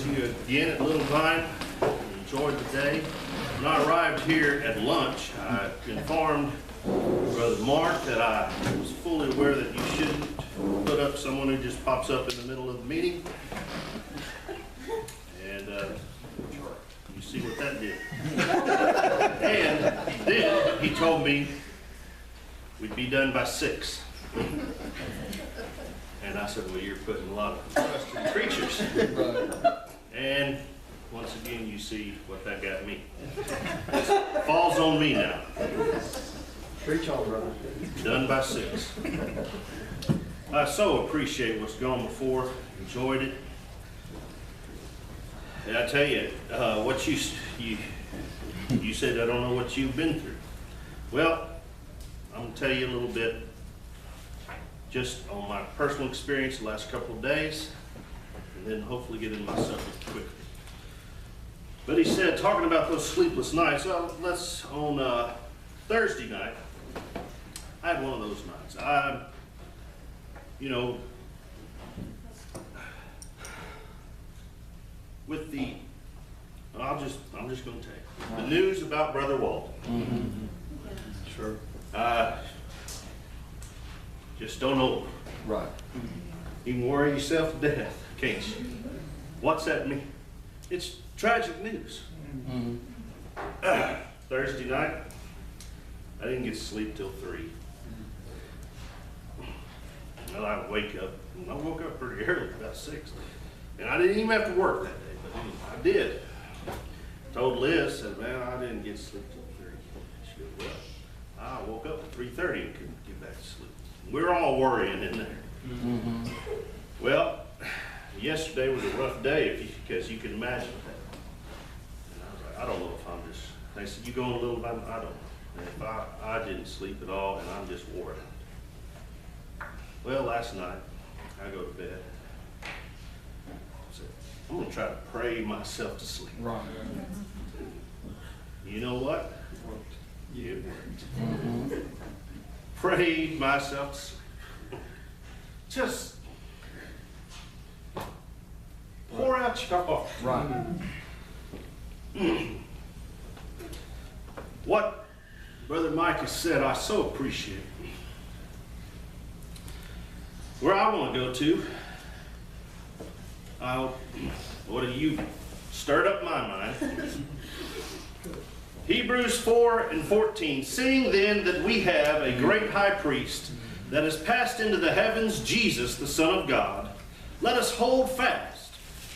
with you again at Little Vine. Enjoyed the day. When I arrived here at lunch, I informed Brother Mark that I was fully aware that you shouldn't put up someone who just pops up in the middle of the meeting. And you see what that did. And then he told me we'd be done by 6. And I said, well, you're putting a lot of trust in creatures. And once again, you see what that got me. It falls on me now. Preach on, brother. Done by 6. I so appreciate what's gone before. Enjoyed it. And I tell you, what you said, I don't know what you've been through. Well, I'm going to tell you a little bit just on my personal experience the last couple of days, and then hopefully get into my subject quickly. But he said, talking about those sleepless nights, well, on Thursday night, I had one of those nights. With the, I'm just going to tell you, the news about Brother Walton. Mm-hmm. Sure. Just don't know. Right. You can worry yourself to death, can't you? What's that mean? It's tragic news. Mm-hmm. Thursday night, I didn't get to sleep till 3. Well, I wake up, and I woke up pretty early, about 6. And I didn't even have to work that day, but anyway, I did. Told Liz, said, man, I didn't get to sleep till 3. She said, well, I woke up at 3:30 and couldn't get back to sleep. We're all worrying in there. Mm-hmm. Well, yesterday was a rough day, because you can imagine that. And I was like, I don't know if I'm just, they said, you going a little bit? I don't know. And if I didn't sleep at all, and I'm just worried. Well, last night, I go to bed. I said, I'm going to try to pray myself to sleep. Right. You know what? It worked. Mm-hmm. Prayed myself to sleep. Just pour out your heart. Right. What Brother Mike has said, I so appreciate. Where I want to go to, what have you stirred up my mind? Hebrews 4:14, seeing then that we have a great high priest that has passed into the heavens, Jesus, the Son of God, let us hold fast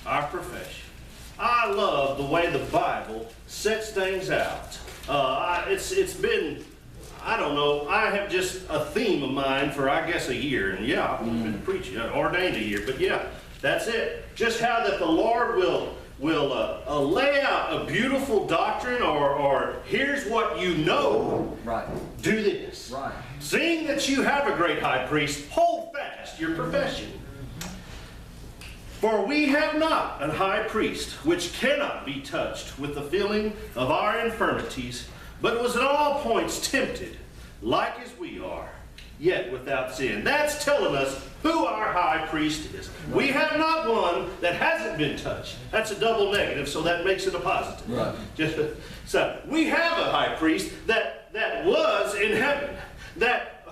our profession. I love the way the Bible sets things out. It's been, I don't know, I have just a theme of mine for, I guess, a year. And yeah, I've been preaching, ordained a year, but yeah, that's it. Just how that the Lord will lay out a beautiful doctrine, or here's what you know. Right. Do this. Right. Seeing that you have a great high priest, hold fast your profession. For we have not an high priest which cannot be touched with the feeling of our infirmities, but was in all points tempted, like as we are, yet without sin. That's telling us who our high priest is. We have not one that hasn't been touched. That's a double negative, so that makes it a positive. Right. So we have a high priest that was in heaven, that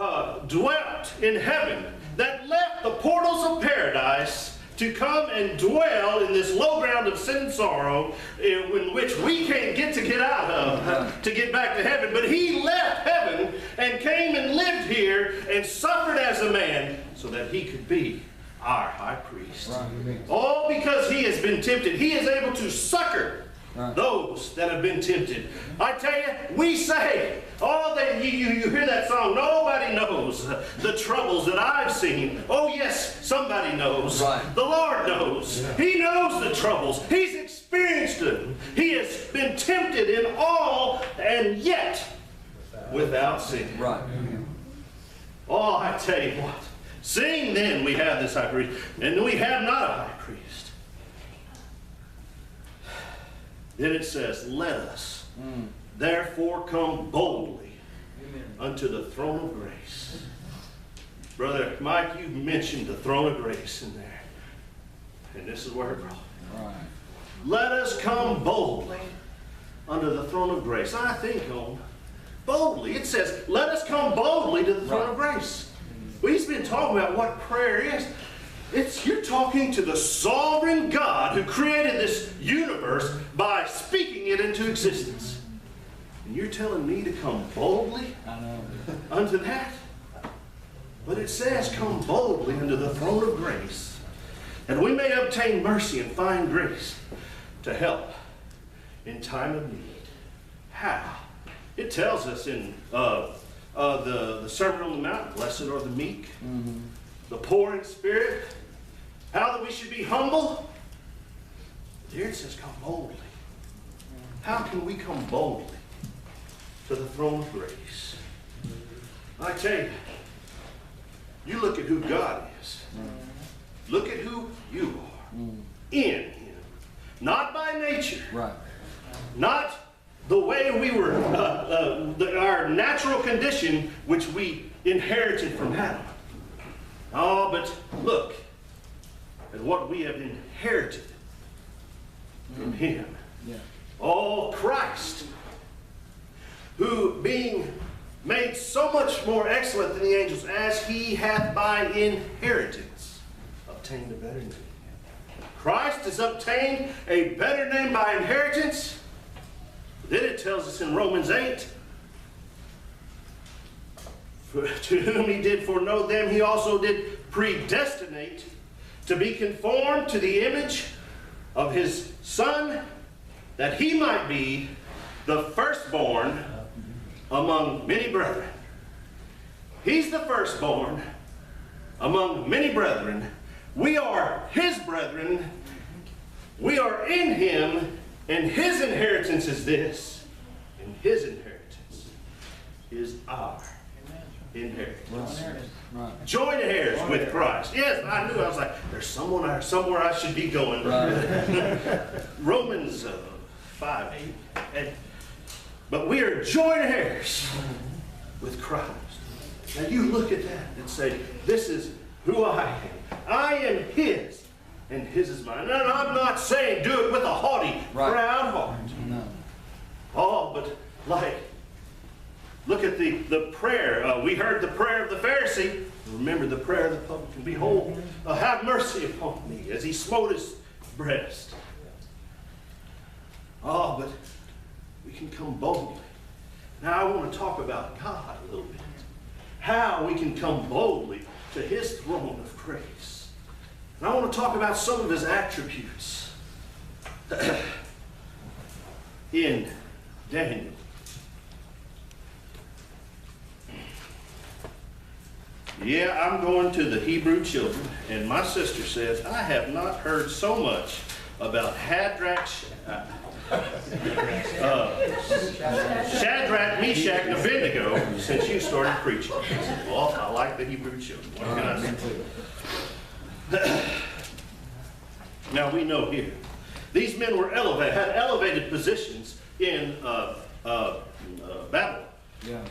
dwelt in heaven, that left the portals of paradise to come and dwell in this low ground of sin and sorrow, in which we can't get out of to get back to heaven. But he left heaven and came and lived here and suffered as a man so that he could be our high priest. Right. All because he has been tempted. He is able to succor those that have been tempted. I tell you, we say, you hear that song, nobody knows the troubles that I've seen. Oh yes, somebody knows. Right. The Lord knows. Yeah. He knows the troubles. He's experienced them. He has been tempted in all, and yet without sin. Right. Oh, I tell you what. Seeing then we have this high priest, and we have not a high priest. Then it says, let us therefore come boldly unto the throne of grace. Brother Mike, you mentioned the throne of grace in there. And this is where it brought. Right. let us come boldly under the throne of grace. I think on boldly. It says, let us come boldly to the throne of grace. We've been talking about what prayer is. You're talking to the sovereign God who created this universe by speaking it into existence. And you're telling me to come boldly unto that? But it says, come boldly unto the throne of grace, that we may obtain mercy and find grace to help in time of need. How? It tells us in the Sermon on the Mount, blessed are the meek, the poor in spirit, how that we should be humble. There it says, come boldly. How can we come boldly to the throne of grace? I tell you, you look at who God is. Look at who you are in Him. Not by nature. Right. Not the way we were, our natural condition, which we inherited from Adam. Oh, but look at what we have inherited from Him. Yeah. Oh, Christ, who being made so much more excellent than the angels, as He hath by inheritance obtained a better name. Christ has obtained a better name by inheritance. Then it tells us in Romans 8, to whom He did foreknow, them He also did predestinate to be conformed to the image of His Son, that He might be the firstborn among many brethren. He's the firstborn among many brethren. We are His brethren. We are in Him, and His inheritance is this. And His inheritance is our inheritance. Right. Joint heirs with Christ. Yes, I knew. I was like, there's somewhere I should be going. Right. Romans 5. But we are joint heirs with Christ. Now you look at that and say, this is who I am. I am His, and His is mine. And I'm not saying do it with a haughty, proud heart. No. Oh, but like, look at the prayer. We heard the prayer of the Pharisee. Remember the prayer of the publican. Behold, have mercy upon me, as he smote his breast. Oh, but we can come boldly. Now I want to talk about God a little bit. How we can come boldly to His throne of grace. And I want to talk about some of His attributes in Daniel. Yeah, I'm going to the Hebrew children, and my sister says, I have not heard so much about Shadrach, Meshach, and Abednego since you started preaching. Well, I like the Hebrew children. What can I say? Now we know here, these men were had elevated positions in Babylon. Yeah.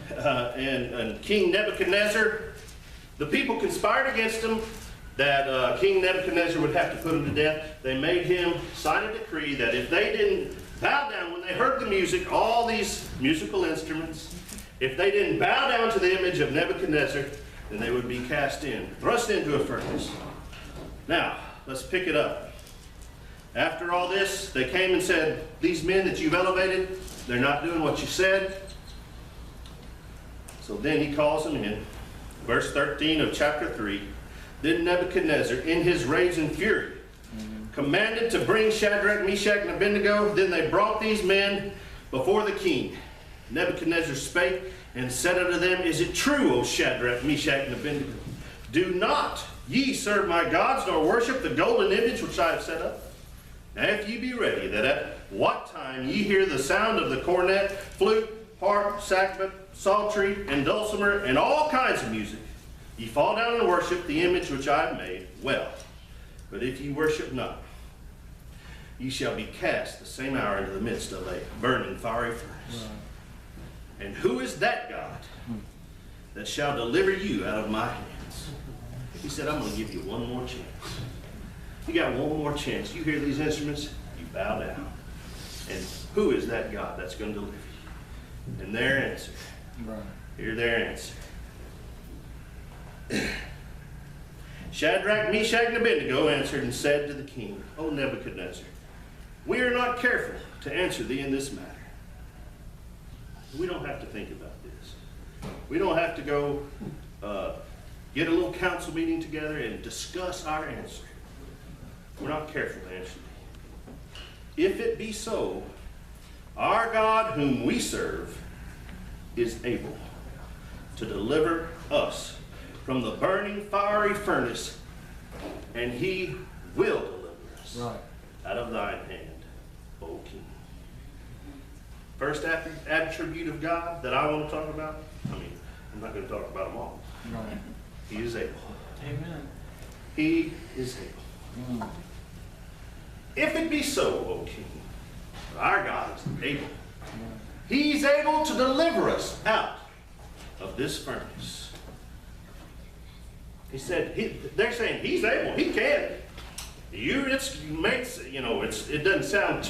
And King Nebuchadnezzar, the people conspired against him that King Nebuchadnezzar would have to put him to death. They made him sign a decree that if they didn't bow down when they heard the music, all these musical instruments, if they didn't bow down to the image of Nebuchadnezzar, then they would be thrust into a furnace. Now, let's pick it up. After all this, they came and said, these men that you've elevated, they're not doing what you said. So then he calls them in. Verse 13 of chapter 3. Then Nebuchadnezzar, in his rage and fury, commanded to bring Shadrach, Meshach, and Abednego. Then they brought these men before the king. Nebuchadnezzar spake and said unto them, Is it true, O Shadrach, Meshach, and Abednego? Do not ye serve my gods, nor worship the golden image which I have set up? Now if ye be ready, that at what time ye hear the sound of the cornet, flute, harp, sackbut, psaltery, and dulcimer, and all kinds of music, ye fall down and worship the image which I have made, well. But if ye worship not, ye shall be cast the same hour into the midst of a burning fiery furnace. Right. And who is that God that shall deliver you out of my hands? He said, I'm going to give you one more chance. You got one more chance. You hear these instruments? you bow down. And who is that God that's going to deliver you? And their answer. Right. Hear their answer. Shadrach, Meshach, and Abednego answered and said to the king, O Nebuchadnezzar, we are not careful to answer thee in this matter. We don't have to think about this. We don't have to go get a little council meeting together and discuss our answer. We're not careful to answer thee. If it be so, our God whom we serve is able to deliver us from the burning fiery furnace, and he will deliver us out of thine hand, O King. First attribute of God that I want to talk about, I'm not going to talk about them all. Right. He is able. Amen. He is able. If it be so, O King, our God is able. He's able to deliver us out of this furnace. He said, they're saying he's able. He can. It doesn't sound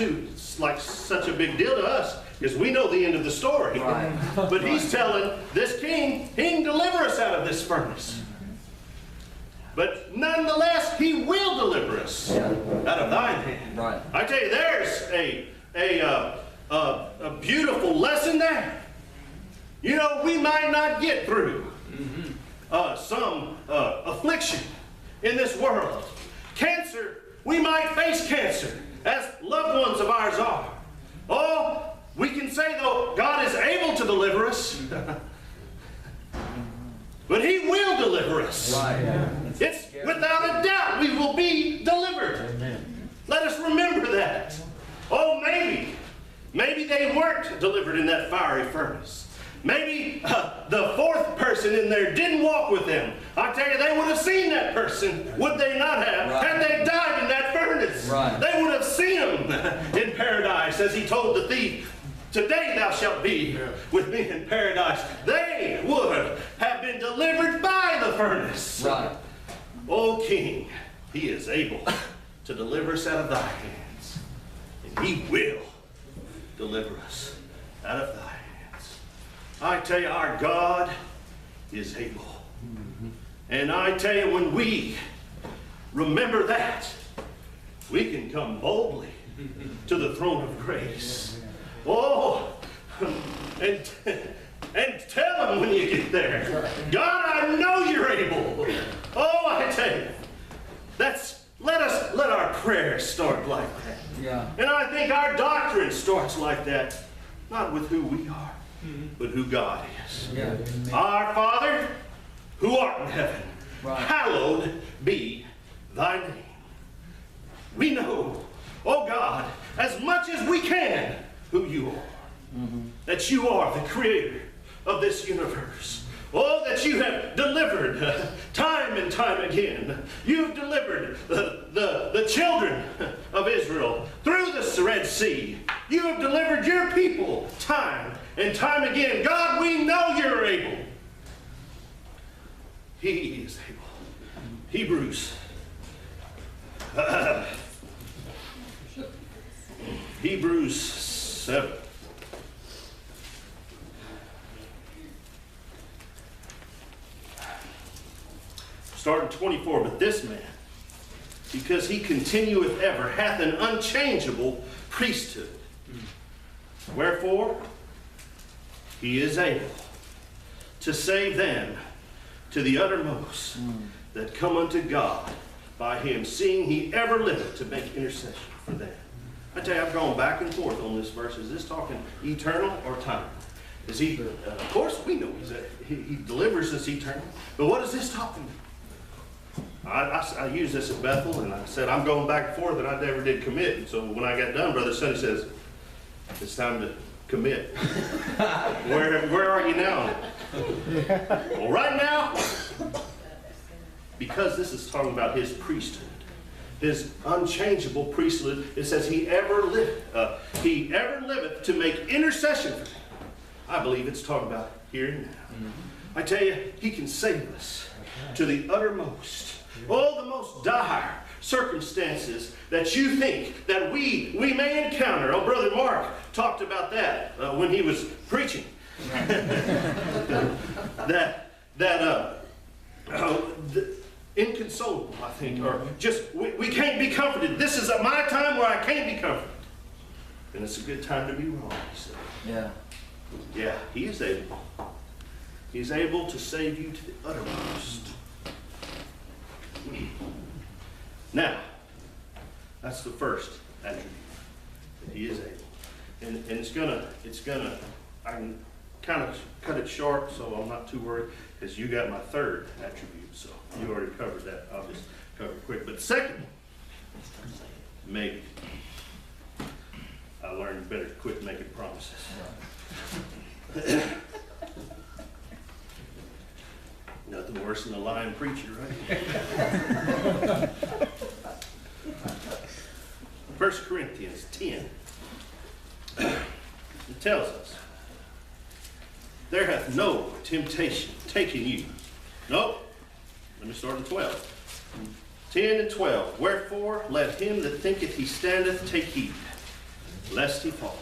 like such a big deal to us because we know the end of the story. Right. But he's telling this king, he can deliver us out of this furnace. But nonetheless, he will deliver us out of thine hand. Right. I tell you, there's a beautiful lesson there. You know, we might not get through some affliction in this world. Cancer, we might face cancer, as loved ones of ours are. Oh, we can say, though, God is able to deliver us. But he will deliver us. Right. It's without a doubt we will be delivered. Amen. Let us remember that. Oh, maybe they weren't delivered in that fiery furnace. Maybe the fourth person in there didn't walk with them. I tell you, they would have seen that person, would they not have, had they died in that furnace. Right. They would have seen him in paradise, as he told the thief, today thou shalt be with me in paradise. They would have been delivered by the furnace. Right. O King, he is able to deliver us out of thy hands. And he will deliver us out of thy hands. I tell you, our God is able. And I tell you, when we remember that, we can come boldly to the throne of grace. Oh, and tell him when you get there, God, I know you're able. Oh, I tell you, let our prayers start like that. Yeah. And I think our doctrine starts like that, not with who we are, but who God is. Yeah. Our Father, who art in heaven, Right. hallowed be thy name. We know, oh God, as much as we can, who you are. That you are the creator of this universe. Oh, that you have delivered time and time again. You've delivered the children of Israel through the Red Sea. You have delivered your people time and time again. God, we know you're able. He is able. Hebrews. Hebrews 7. Starting 24, but this man, because he continueth ever, hath an unchangeable priesthood. Wherefore, he is able to save them to the uttermost that come unto God by him, seeing he ever liveth to make intercession for them. I tell you, I've gone back and forth on this verse. Is this talking eternal or time? Is he, of course we know he delivers us eternal, but what is this talking about? I used this at Bethel, and I said, I'm going back and forth, and I never did commit. And so when I got done, Brother Sonny says, it's time to commit. Where are you now? Well, right now, because this is talking about his priesthood, his unchangeable priesthood, it says he ever liveth to make intercession for them. I believe it's talking about here and now. I tell you, he can save us to the uttermost. Oh, the most dire circumstances that you think that we may encounter. Oh, Brother Mark talked about that when he was preaching. Inconsolable, I think, or just we can't be comforted. This is my time where I can't be comforted. And it's a good time to be wrong, he said. Yeah. Yeah, he is able. He's able to save you to the uttermost. Now, that's the first attribute. That he is able. And it's gonna, I can kind of cut it short so I'm not too worried, because you got my third attribute, so you already covered that. I'll just cover it quick. But the second one, maybe. I learned better to quit making promises. Nothing worse than a lying preacher, right? 1 Corinthians 10. It tells us, there hath no temptation taken you. Nope. Let me start in 12. 10 and 12. Wherefore, let him that thinketh he standeth take heed, lest he fall.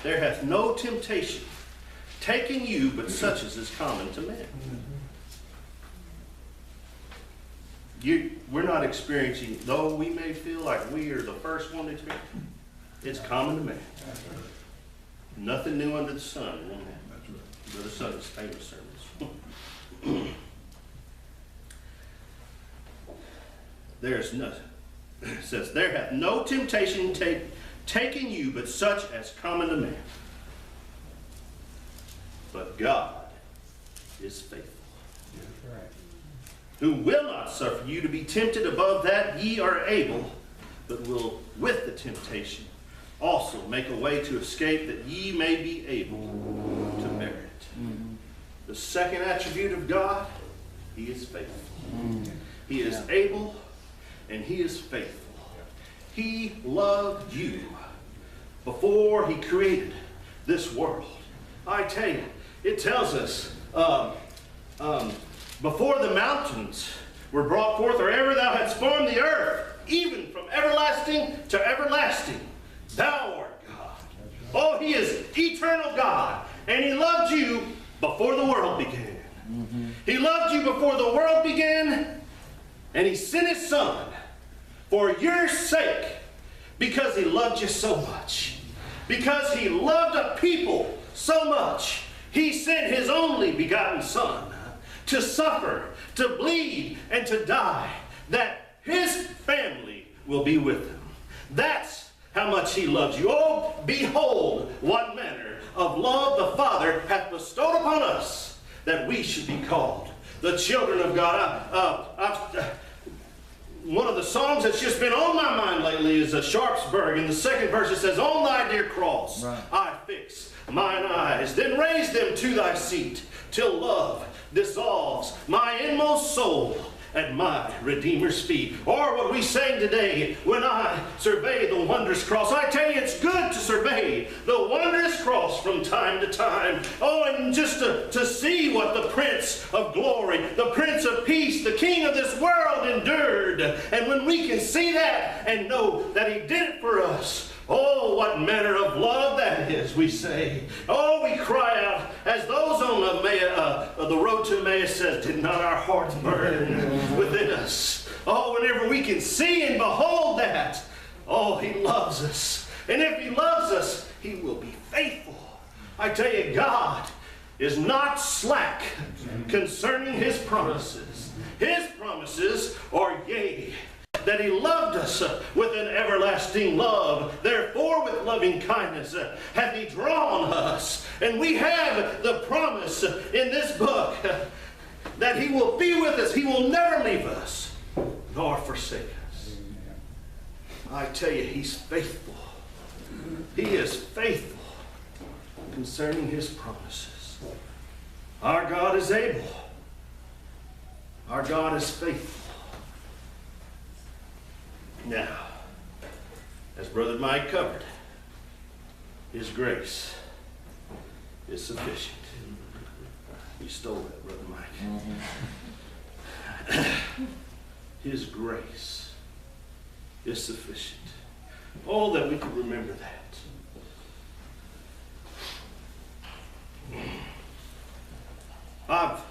There hath no temptation taken you, but such as is common to men. We're not experiencing, though we may feel like we are the first one to experience, it's common to man. Nothing new under the sun. Brother Sutton's famous sermons. There's nothing. It says, there hath no temptation taken you, but such as common to man. But God is faithful, who will not suffer you to be tempted above that ye are able, but will with the temptation also make a way to escape, that ye may be able to bear it. Mm-hmm. The second attribute of God, he is faithful. Mm-hmm. He is able and he is faithful. He loved you before he created this world. I tell you, it tells us before the mountains were brought forth, or ever thou hadst formed the earth, even from everlasting to everlasting, thou art God. Oh, he is eternal God, and he loved you before the world began. Mm-hmm. He loved you before the world began, and he sent his son for your sake, because he loved you so much. Because he loved a people so much, he sent his only begotten son to suffer, to bleed, and to die, that his family will be with him. That's how much he loves you. Oh, behold, what manner of love the Father hath bestowed upon us, that we should be called the children of God. One of the songs that's just been on my mind lately is Sharpsburg. In the second verse it says, on thy dear cross I fix mine eyes, then raise them to thy seat, till love dissolves my inmost soul at my Redeemer's feet. Or what we sang today, when I survey the wondrous cross. I tell you, it's good to survey the wondrous cross from time to time. Oh, and just to see what the Prince of Glory, the Prince of Peace, the King of this world endured. And when we can see that and know that he did it for us, oh, what manner of love that is, we say. Oh, we cry out, as those on the road to Emmaus says, did not our hearts burn within us? Oh, whenever we can see and behold that, oh, he loves us. And if he loves us, he will be faithful. I tell you, God is not slack concerning his promises. His promises are yea, that he loved us with an everlasting love. Therefore, with loving kindness hath he drawn us. And we have the promise in this book that he will be with us. He will never leave us nor forsake us. I tell you, he's faithful. He is faithful concerning his promises. Our God is able. Our God is faithful. Now, as Brother Mike covered, his grace is sufficient. You stole that, Brother Mike. Mm-hmm. His grace is sufficient. Oh, that we could remember that. I've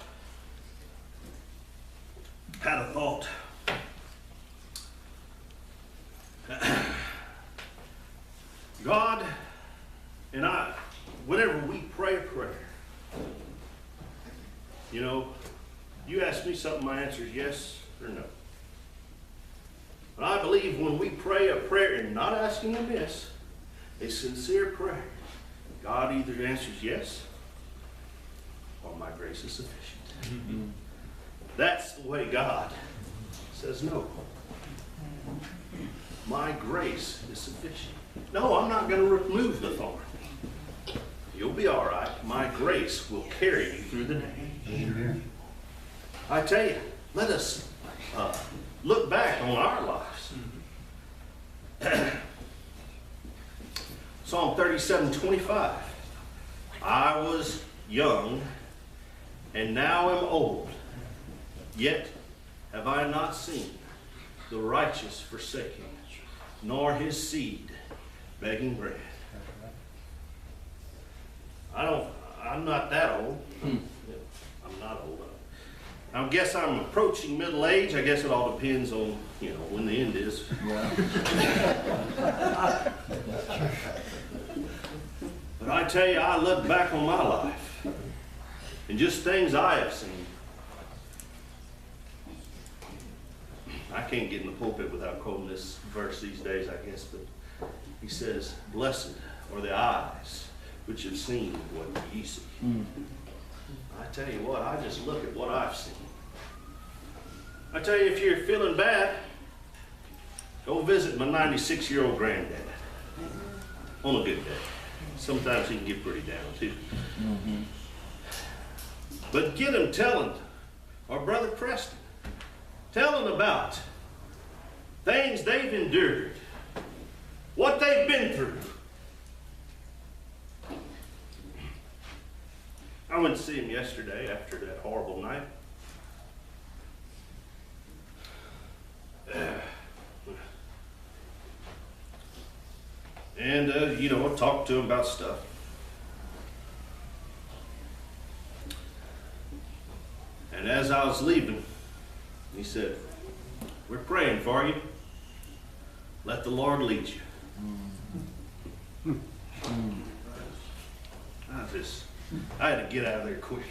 had a thought. God and I, whenever we pray a prayer, you know, you ask me something, my answer is yes or no. But I believe when we pray a prayer and not asking amiss, a sincere prayer, God either answers yes or my grace is sufficient. Mm-hmm. That's the way God says no. My grace is sufficient. No, I'm not going to remove the thorn. You'll be all right. My grace will carry you through the day. Amen. I tell you, let us look back on our lives. Psalm 37:25. I was young, and now am old, yet have I not seen the righteous forsaken, nor his seed begging bread. I'm not that old. I'm not old. I guess I'm approaching middle age. I guess it all depends on, when the end is. Yeah. But I tell you, I look back on my life and just things I have seen. I can't get in the pulpit without quoting this verse these days, I guess, but he says, blessed are the eyes which have seen what ye see. I tell you what, I just look at what I've seen. I tell you, if you're feeling bad, go visit my 96-year-old granddad on a good day. Sometimes he can get pretty down too. Mm-hmm. But get him telling our brother Preston, telling about things they've endured, what they've been through. I went to see him yesterday after that horrible night. And, I talked to him about stuff. And as I was leaving, he said, we're praying for you. Let the Lord lead you. I had to get out of there quick.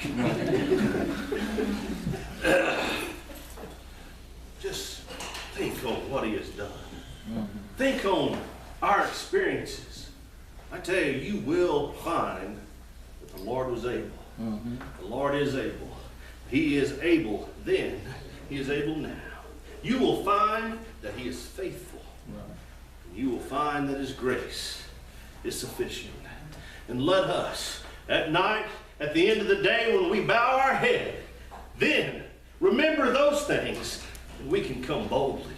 Just think on what he has done. Think on our experiences. I tell you, you will find that the Lord was able. The Lord is able. He is able then. He is able now. You will find that he is faithful. You will find that his grace is sufficient. And let us, at night, at the end of the day, when we bow our head, then remember those things, and we can come boldly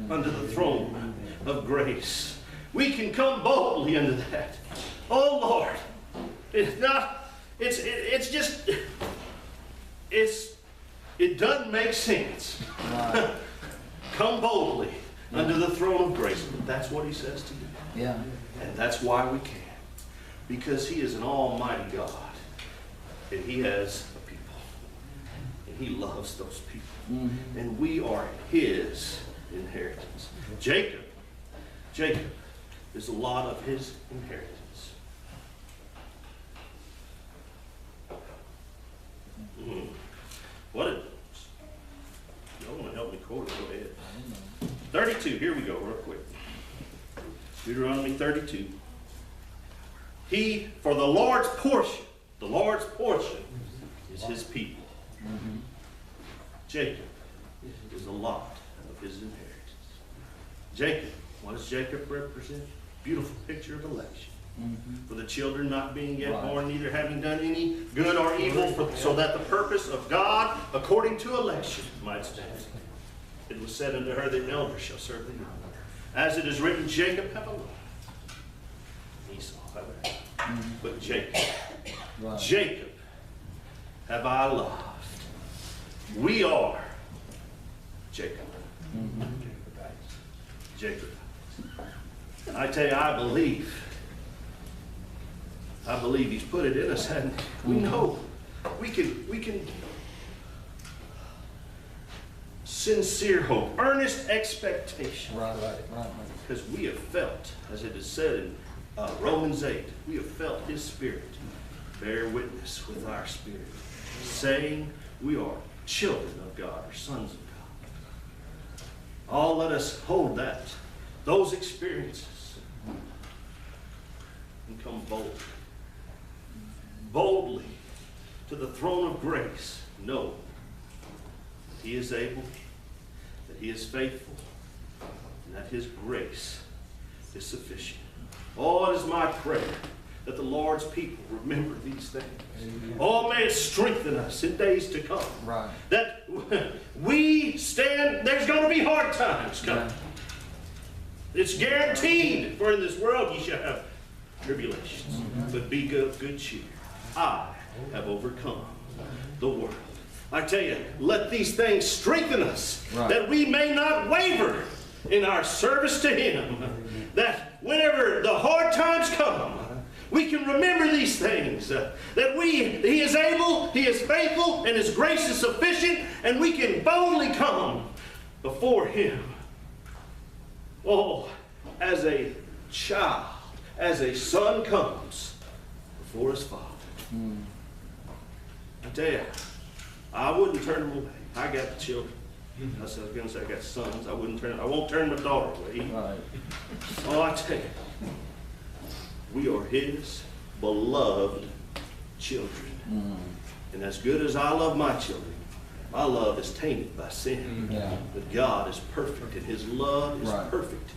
unto the throne of grace. We can come boldly unto that. Oh Lord, it doesn't make sense. Wow. Come boldly unto the throne of grace. But that's what he says to do. Yeah. And that's why we can. Because he is an almighty God. And he has a people. And he loves those people. And we are his inheritance. Jacob is a lot of his inheritance. What did y'all want to help me quote it? Go ahead. 32, here we go, real quick. Deuteronomy 32. For the Lord's portion is his people. Jacob is a lot of his inheritance. Jacob, what does Jacob represent? Beautiful picture of election. For the children not being yet born, neither having done any good or evil, so that the purpose of God, according to election, might stand. It was said unto her, the elder shall serve the younger. As it is written, Jacob have I loved, Esau have I hated. But Jacob have I loved. We are Jacob. Jacob. I tell you, I believe he's put it in us, and we know we can sincere hope, earnest expectation. Right. Because we have felt, as it is said in Romans 8, we have felt his spirit bear witness with our spirit, saying we are children of God, or sons of God. Oh, let us hold those experiences, and come boldly to the throne of grace, know that he is able, that he is faithful, and that his grace is sufficient. Oh, it is my prayer that the Lord's people remember these things. Amen. Oh, may it strengthen us in days to come. Right. That we stand, there's going to be hard times coming. Right. It's guaranteed, for in this world ye shall have tribulations. But be good cheer. I have overcome the world. I tell you, let these things strengthen us, Right. that we may not waver in our service to him. That whenever the hard times come, we can remember these things. That he is able, he is faithful, and his grace is sufficient, and we can boldly come before him. Oh, as a child, as a son comes before his father. I tell you, I wouldn't turn them away. I got children. I was going to say I got sons. I won't turn my daughter away. Right. Oh, I tell you, we are his beloved children. And as good as I love my children, my love is tainted by sin. Yeah. But God is perfect, and his love is Right. perfect.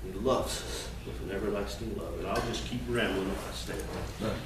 He loves us with an everlasting love. And I'll just keep rambling if I stay. Right.